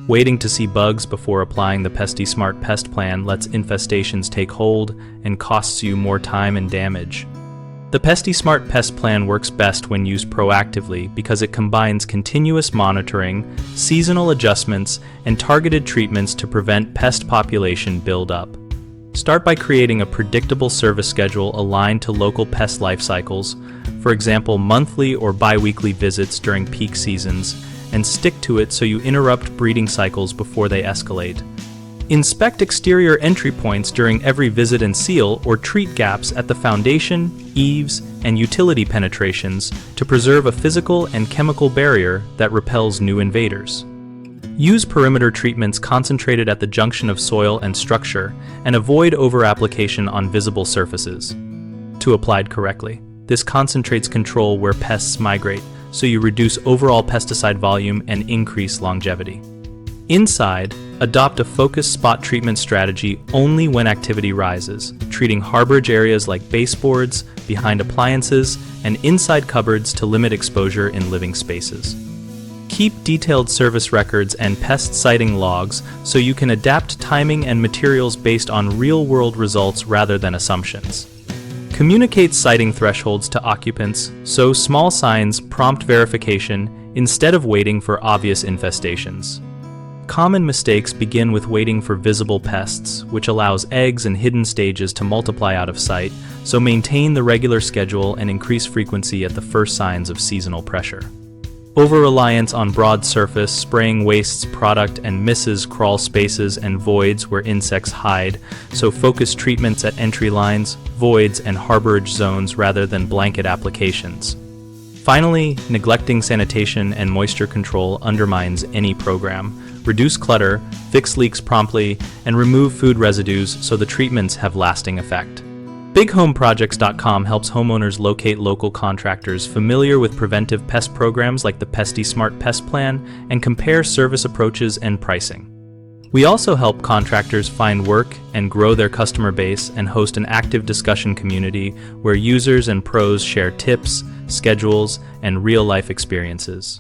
Waiting to see bugs before applying the Pesti Smart Pest Plan lets infestations take hold and costs you more time and damage. The Pesti Smart Pest Plan works best when used proactively because it combines continuous monitoring, seasonal adjustments, and targeted treatments to prevent pest population buildup. Start by creating a predictable service schedule aligned to local pest life cycles, for example, monthly or bi-weekly visits during peak seasons, and stick to it so you interrupt breeding cycles before they escalate. Inspect exterior entry points during every visit and seal, or treat gaps at the foundation, eaves, and utility penetrations to preserve a physical and chemical barrier that repels new invaders. Use perimeter treatments concentrated at the junction of soil and structure, and avoid over-application on visible surfaces. To applied correctly, this concentrates control where pests migrate, so you reduce overall pesticide volume and increase longevity. Inside, adopt a focused spot treatment strategy only when activity rises, treating harborage areas like baseboards, behind appliances, and inside cupboards to limit exposure in living spaces. Keep detailed service records and pest sighting logs so you can adapt timing and materials based on real-world results rather than assumptions. Communicate sighting thresholds to occupants so small signs prompt verification instead of waiting for obvious infestations. Common mistakes begin with waiting for visible pests, which allows eggs and hidden stages to multiply out of sight, so maintain the regular schedule and increase frequency at the first signs of seasonal pressure. Over-reliance on broad surface spraying wastes product and misses crawl spaces and voids where insects hide, so focus treatments at entry lines, voids, and harborage zones rather than blanket applications. Finally, neglecting sanitation and moisture control undermines any program. Reduce clutter, fix leaks promptly, and remove food residues so the treatments have lasting effect. BigHomeProjects.com helps homeowners locate local contractors familiar with preventive pest programs like the Pesti Smart Pest Plan and compare service approaches and pricing. We also help contractors find work and grow their customer base and host an active discussion community where users and pros share tips, schedules, and real-life experiences.